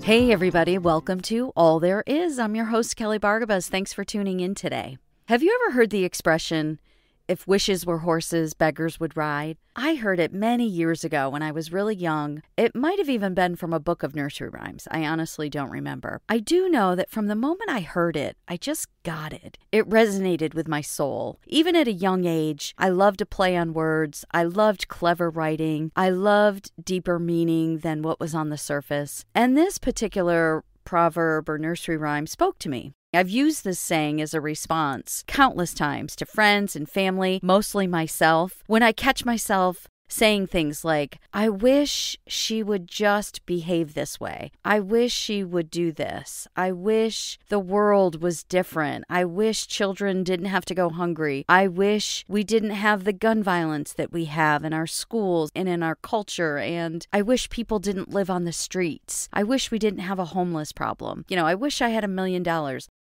Hey everybody, welcome to All There Is. I'm your host, Kelly Bargabas. Thanks for tuning in today. Have you ever heard the expression, if wishes were horses, beggars would ride? I heard it many years ago when I was really young. It might have even been from a book of nursery rhymes. I honestly don't remember. I do know that from the moment I heard it, I just got it. It resonated with my soul. Even at a young age, I loved to play on words. I loved clever writing. I loved deeper meaning than what was on the surface. And this particular proverb or nursery rhyme spoke to me. I've used this saying as a response countless times to friends and family, mostly myself, when I catch myself saying things like, I wish she would just behave this way. I wish she would do this. I wish the world was different. I wish children didn't have to go hungry. I wish we didn't have the gun violence that we have in our schools and in our culture. And I wish people didn't live on the streets. I wish we didn't have a homeless problem. I wish I had $1 million.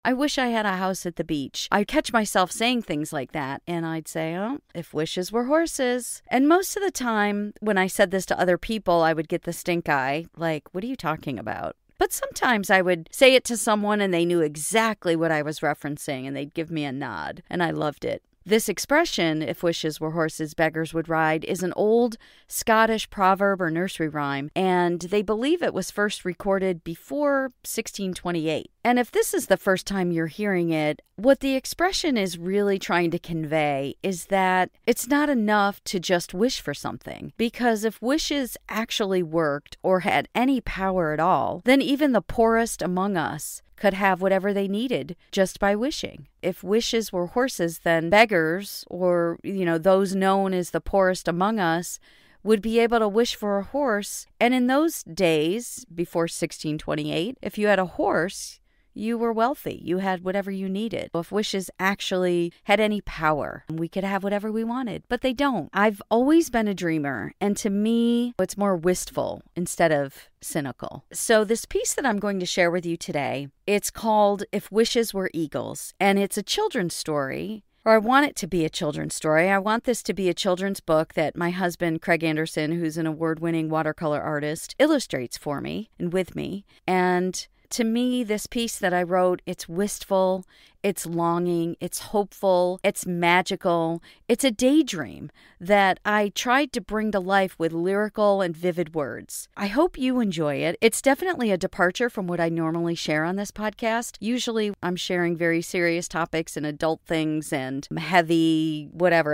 I wish I had a house at the beach. I'd catch myself saying things like that, and I'd say, oh, if wishes were horses. And most of the time, when I said this to other people, I would get the stink eye, like, what are you talking about? But sometimes I would say it to someone, and they knew exactly what I was referencing, and they'd give me a nod, and I loved it. This expression, if wishes were horses, beggars would ride, is an old Scottish proverb or nursery rhyme, and they believe it was first recorded before 1628. And if this is the first time you're hearing it, what the expression is really trying to convey is that it's not enough to just wish for something. Because if wishes actually worked or had any power at all, then even the poorest among us could have whatever they needed just by wishing. If wishes were horses, then beggars, or, those known as the poorest among us, would be able to wish for a horse. And in those days, before 1628, if you had a horse, you were wealthy. You had whatever you needed. If wishes actually had any power, we could have whatever we wanted, but they don't. I've always been a dreamer, and to me, it's more wistful instead of cynical. So this piece that I'm going to share with you today, it's called If Wishes Were Eagles, and it's a children's story. Or I want it to be a children's story. I want this to be a children's book that my husband, Craig Anderson, who's an award-winning watercolor artist, illustrates for me and with me. And to me, this piece that I wrote, it's wistful, it's longing, it's hopeful, it's magical. It's a daydream that I tried to bring to life with lyrical and vivid words. I hope you enjoy it. It's definitely a departure from what I normally share on this podcast. Usually I'm sharing very serious topics and adult things and heavy,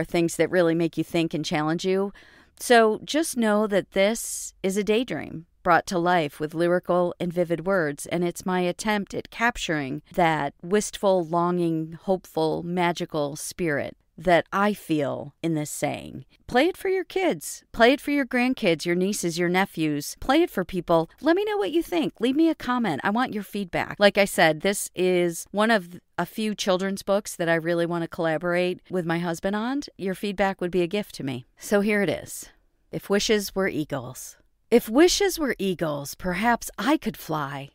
things that really make you think and challenge you. So just know that this is a daydream brought to life with lyrical and vivid words, and it's my attempt at capturing that wistful, longing, hopeful, magical spirit that I feel in this saying. Play it for your kids. Play it for your grandkids, your nieces, your nephews. Play it for people. Let me know what you think. Leave me a comment. I want your feedback. Like I said, this is one of a few children's books that I really want to collaborate with my husband on. Your feedback would be a gift to me. So here it is. If wishes were eagles. If wishes were eagles, perhaps I could fly,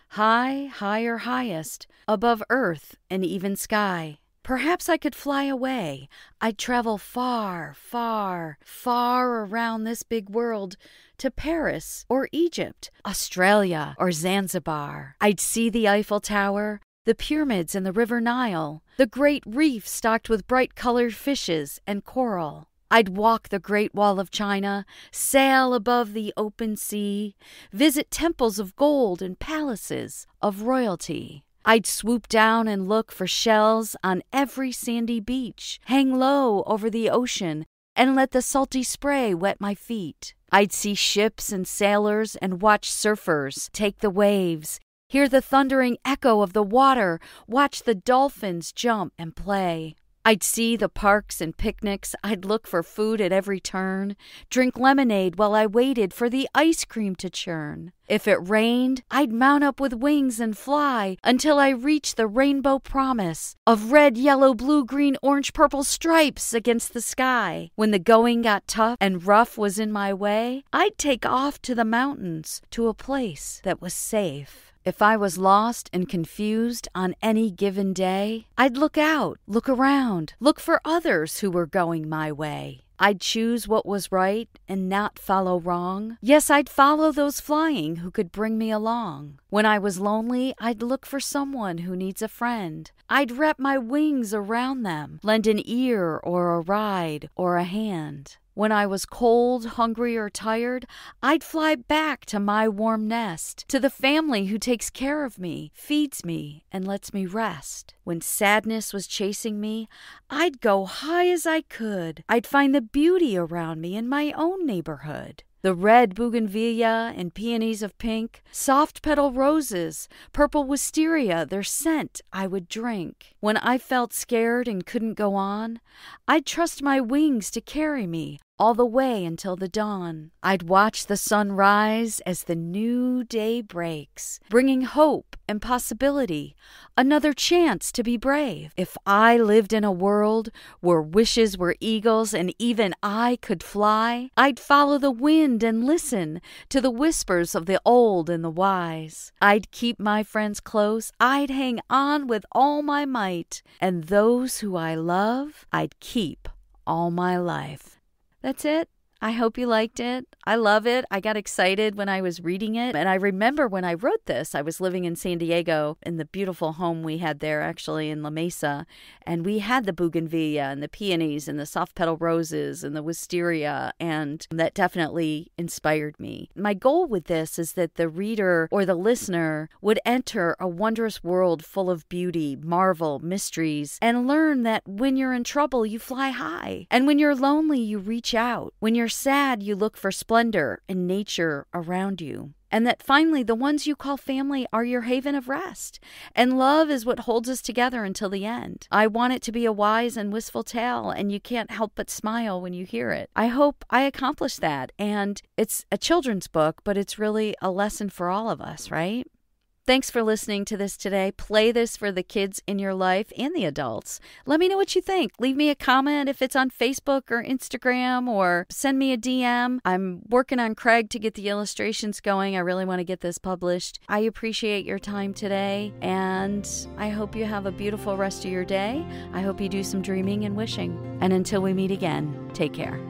high, higher, highest, above earth and even sky. Perhaps I could fly away. I'd travel far, far, far around this big world to Paris or Egypt, Australia or Zanzibar. I'd see the Eiffel Tower, the pyramids and the River Nile, the great reef stocked with bright-colored fishes and coral. I'd walk the Great Wall of China, sail above the open sea, visit temples of gold and palaces of royalty. I'd swoop down and look for shells on every sandy beach, hang low over the ocean, and let the salty spray wet my feet. I'd see ships and sailors and watch surfers take the waves, hear the thundering echo of the water, watch the dolphins jump and play. I'd see the parks and picnics. I'd look for food at every turn, drink lemonade while I waited for the ice cream to churn. If it rained, I'd mount up with wings and fly until I reached the rainbow promise of red, yellow, blue, green, orange, purple stripes against the sky. When the going got tough and rough was in my way, I'd take off to the mountains, to a place that was safe. If I was lost and confused on any given day, I'd look out, look around, look for others who were going my way. I'd choose what was right and not follow wrong. Yes, I'd follow those flying who could bring me along. When I was lonely, I'd look for someone who needs a friend. I'd wrap my wings around them, lend an ear or a ride or a hand. When I was cold, hungry, or tired, I'd fly back to my warm nest, to the family who takes care of me, feeds me, and lets me rest. When sadness was chasing me, I'd go high as I could. I'd find the beauty around me in my own neighborhood. The red bougainvillea and peonies of pink, soft petal roses, purple wisteria, their scent I would drink. When I felt scared and couldn't go on, I'd trust my wings to carry me all the way until the dawn. I'd watch the sun rise as the new day breaks, bringing hope and possibility, another chance to be brave. If I lived in a world where wishes were eagles and even I could fly, I'd follow the wind and listen to the whispers of the old and the wise. I'd keep my friends close, I'd hang on with all my might, and those who I love, I'd keep all my life. That's it. I hope you liked it. I love it. I got excited when I was reading it. And I remember when I wrote this, I was living in San Diego in the beautiful home we had there, actually in La Mesa. And we had the bougainvillea and the peonies and the soft petal roses and the wisteria. And that definitely inspired me. My goal with this is that the reader or the listener would enter a wondrous world full of beauty, marvel, mysteries, and learn that when you're in trouble, you fly high. And when you're lonely, you reach out. When you're sad, you look for splendor in nature around you. And that finally, the ones you call family are your haven of rest. And love is what holds us together until the end. I want it to be a wise and wistful tale, and you can't help but smile when you hear it. I hope I accomplished that. And it's a children's book, but it's really a lesson for all of us, right? Thanks for listening to this today. Play this for the kids in your life and the adults. Let me know what you think. Leave me a comment if it's on Facebook or Instagram, or send me a DM. I'm working on Craig to get the illustrations going. I really want to get this published. I appreciate your time today, and I hope you have a beautiful rest of your day. I hope you do some dreaming and wishing. And until we meet again, take care.